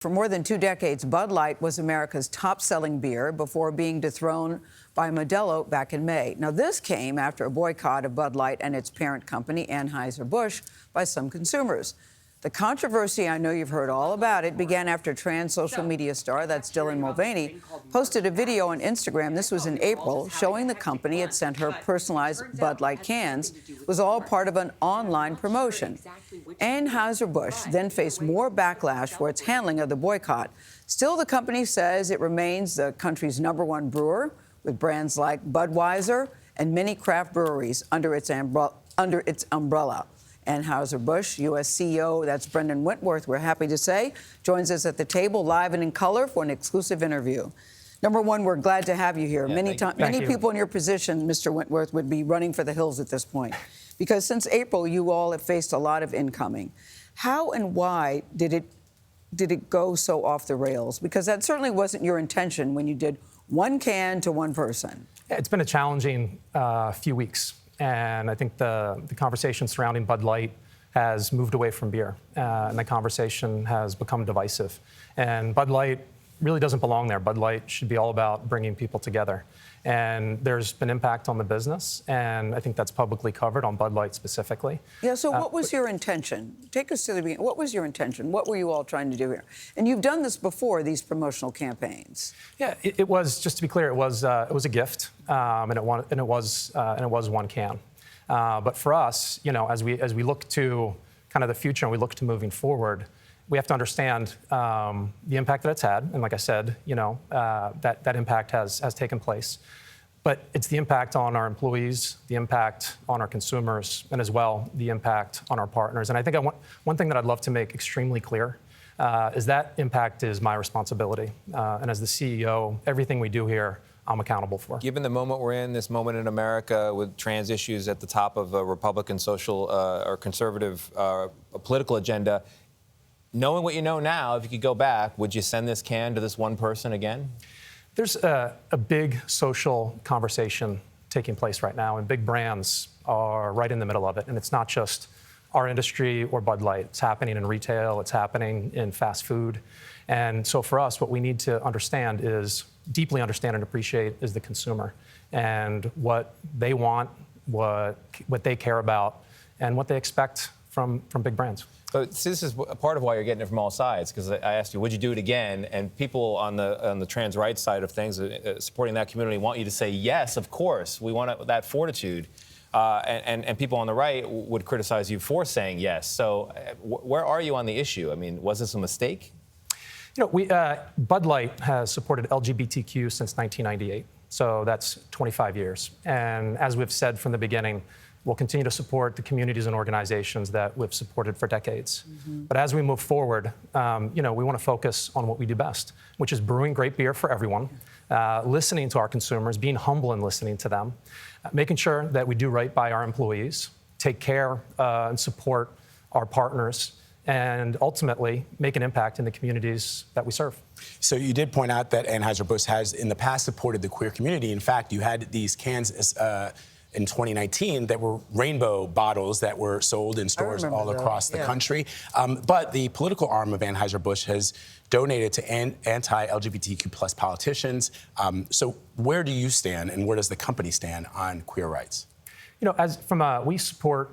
For more than 2 decades, Bud Light was America's top-selling beer before being dethroned by Modelo back in May. Now, this came after a boycott of Bud Light and its parent company, Anheuser-Busch, by some consumers. The controversy, I know you've heard all about it, began after trans social media star, that's Dylan Mulvaney, posted a video on Instagram, this was in April, showing the company had sent her personalized Bud Light cans. It was all part of an online promotion. Anheuser-Busch then faced more backlash for its handling of the boycott. Still, the company says it remains the country's #1 brewer, with brands like Budweiser and many craft breweries under its umbrella. Anheuser-Busch U.S. CEO, that's Brendan Whitworth, we're happy to say, joins us at the table live and in color for an exclusive interview. Number one, we're glad to have you here. Yeah, Many people in your position, Mr. Whitworth, would be running for the hills at this point, because since April, you all have faced a lot of incoming. How and why did it go so off the rails? Because that certainly wasn't your intention when you did one can to one person. It's been a challenging few weeks. And I think the conversation surrounding Bud Light has moved away from beer, and the conversation has become divisive. And Bud Light really doesn't belong there. Bud Light should be all about bringing people together. And there's been impact on the business, and I think that's publicly covered on Bud Light specifically. Yeah, so what was your intention? Take us to the beginning. What was your intention? What were you all trying to do here? And you've done this before, these promotional campaigns. Yeah, it was, just to be clear, it was a gift, and it was one can. But for us, you know, as we look to kind of the future and we look to moving forward, we have to understand the impact that it's had, and like I said, you know, that impact has taken place. But it's the impact on our employees, the impact on our consumers, and as well the impact on our partners. And I think one thing that I'd love to make extremely clear is that impact is my responsibility. And as the CEO, everything we do here, I'm accountable for. Given the moment we're in, this moment in America with trans issues at the top of a Republican social or conservative political agenda, knowing what you know now, if you could go back, would you send this can to this one person again? There's a big social conversation taking place right now, and big brands are right in the middle of it. And it's not just our industry or Bud Light. It's happening in retail. It's happening in fast food. And so for us, what we need to understand is, deeply understand and appreciate, is the consumer and what they want, what they care about, and what they expect from big brands. So this is a part of why you're getting it from all sides, because I asked you, would you do it again? And people on the trans rights side of things, supporting that community, want you to say, yes, of course, we want that fortitude. And people on the right would criticize you for saying yes. So where are you on the issue? I mean, was this a mistake? You know, Bud Light has supported LGBTQ since 1998. So that's 25 years. And as we've said from the beginning, we'll continue to support the communities and organizations that we've supported for decades. Mm-hmm. But as we move forward, you know, we want to focus on what we do best, which is brewing great beer for everyone, listening to our consumers, being humble and listening to them, making sure that we do right by our employees, take care and support our partners, and ultimately make an impact in the communities that we serve. So you did point out that Anheuser-Busch has in the past supported the queer community. In fact, you had these cans in 2019 that were rainbow bottles that were sold in stores all across the country. But the political arm of Anheuser-Busch has donated to anti-LGBTQ plus politicians. So where do you stand, and where does the company stand on queer rights? You know, we support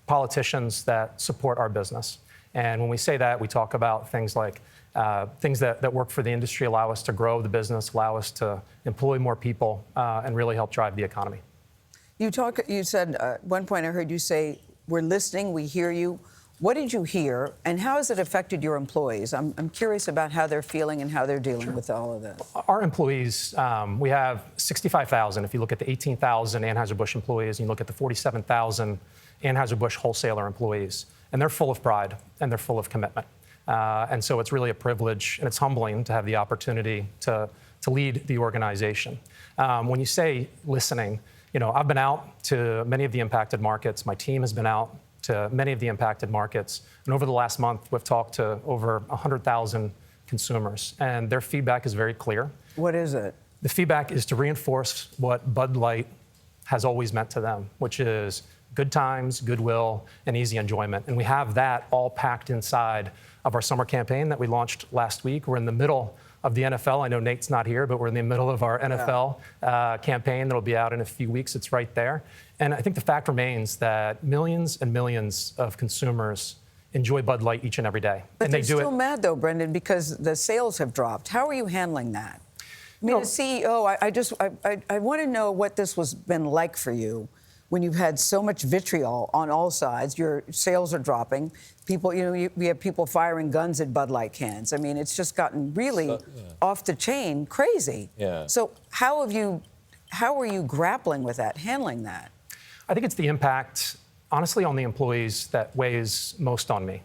politicians that support our business. And when we say that, we talk about things like things that work for the industry, allow us to grow the business, allow us to employ more people, and really help drive the economy. You said at one point I heard you say, we're listening, we hear you. What did you hear, and how has it affected your employees? I'm curious about how they're feeling and how they're dealing with all of this. Our employees, we have 65,000. If you look at the 18,000 Anheuser-Busch employees and you look at the 47,000 Anheuser-Busch wholesaler employees, and they're full of pride and they're full of commitment. And so it's really a privilege, and it's humbling to have the opportunity to lead the organization. When you say listening, you know, I've been out to many of the impacted markets. My team has been out to many of the impacted markets. And over the last month, we've talked to over 100,000 consumers. And their feedback is very clear. What is it? The feedback is to reinforce what Bud Light has always meant to them, which is good times, goodwill, and easy enjoyment. And we have that all packed inside of our summer campaign that we launched last week. We're in the middle of the NFL. I know Nate's not here, but we're in the middle of our NFL campaign that'll be out in a few weeks. It's right there. And I think the fact remains that millions and millions of consumers enjoy Bud Light each and every day. But and they're they do still mad, though, Brendan, because the sales have dropped. How are you handling that? I mean, as CEO, I want to know what this has been like for you when you've had so much vitriol on all sides. Your sales are dropping. People, we have people firing guns at Bud Light cans. I mean, it's just gotten really off the chain, crazy. Yeah. So how are you grappling with that, handling that? I think it's the impact, honestly, on the employees that weighs most on me.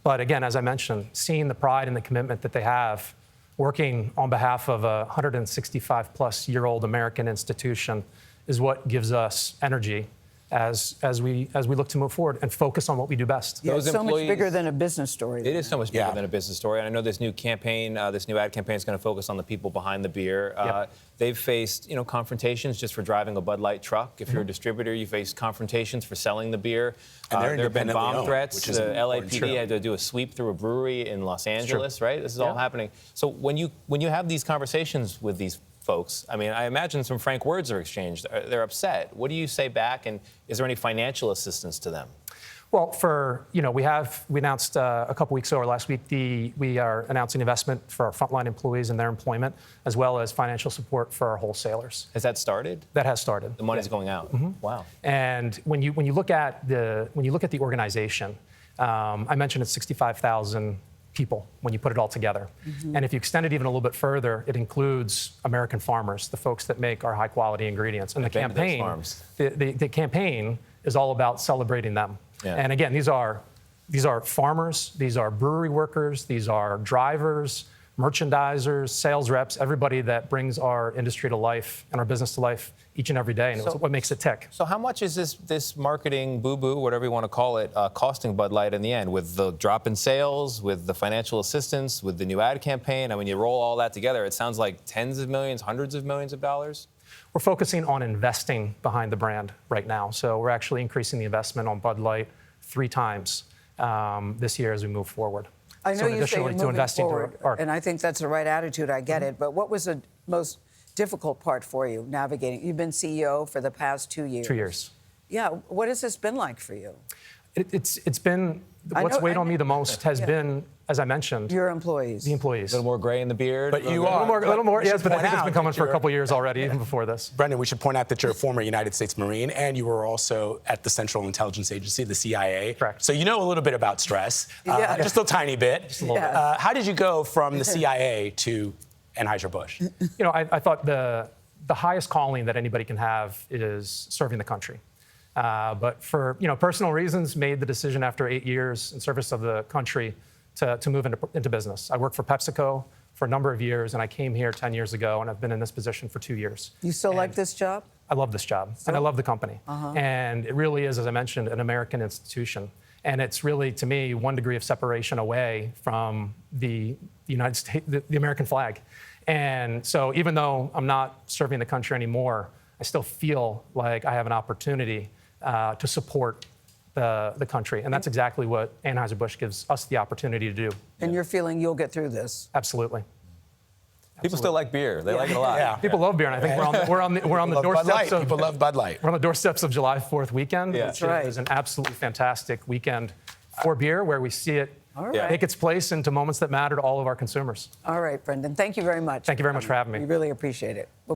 But again, as I mentioned, seeing the pride and the commitment that they have working on behalf of a 165-plus-year-old American institution is what gives us energy as we look to move forward and focus on what we do best. Yeah, it's so much bigger than a business story. It is so much bigger than a business story. And I know this new campaign, this new ad campaign is going to focus on the people behind the beer. They've faced, confrontations just for driving a Bud Light truck. If you're a distributor, you face confrontations for selling the beer. And there have been bomb threats. The LAPD had to do a sweep through a brewery in Los Angeles, right? This is all happening. So when you have these conversations with these folks, I mean, I imagine some frank words are exchanged. They're upset. What do you say back, and is there any financial assistance to them? Well, we announced a couple weeks ago or last week, we are announcing investment for our frontline employees and their employment, as well as financial support for our wholesalers. Has that started? That has started. The money's going out. Wow. And when you look at the organization, I mentioned it's 65,000 people when you put it all together. And if you extend it even a little bit further, it includes American farmers, the folks that make our high quality ingredients. And the campaign is all about celebrating them. And again, these are farmers, these are brewery workers, these are drivers, merchandisers, sales reps, everybody that brings our industry to life and our business to life each and every day, and it's what makes it tick. So how much is this marketing boo-boo, whatever you want to call it, costing Bud Light in the end? With the drop in sales, with the financial assistance, with the new ad campaign? I mean, you roll all that together, it sounds like tens of millions, hundreds of millions of dollars? We're focusing on investing behind the brand right now. So we're actually increasing the investment on Bud Light 3 times this year as we move forward. I know you say you're moving forward, and I think that's the right attitude. I get it. But what was the most difficult part for you navigating? You've been CEO for the past 2 years. 2 years. Yeah. What has this been like for you? It's been what's weighed on me the most has been, as I mentioned, your employees. The employees. A little more gray in the beard. But you are. A little more. Yes, but I think it's been coming for a couple years already, even before this. Brendan, we should point out that you're a former United States Marine, and you were also at the Central Intelligence Agency, the CIA. Correct. So you know a little bit about stress, just a tiny bit. Just a little bit. How did you go from the CIA to Anheuser-Busch? I thought the highest calling that anybody can have is serving the country. But for personal reasons, made the decision after 8 years in service of the country to move into business. I worked for PepsiCo for a number of years, and I came here 10 years ago, and I've been in this position for 2 years. You still like this job? I love this job, and I love the company. And it really is, as I mentioned, an American institution. And it's really, to me, 1 degree of separation away from the United States, the American flag. And so even though I'm not serving the country anymore, I still feel like I have an opportunity to support the country. And that's exactly what Anheuser-Busch gives us the opportunity to do. And you're feeling you'll get through this? Absolutely. People still like beer. They like it a lot. Yeah. People love beer, and I think we're on the doorsteps of People love Bud Light. We're on the doorsteps of July 4th weekend. Yeah. Which That's right. is an absolutely fantastic weekend for beer, where we see it right. take its place into moments that matter to all of our consumers. All right, Brendan. Thank you very much. Thank you very much for having me. We really appreciate it.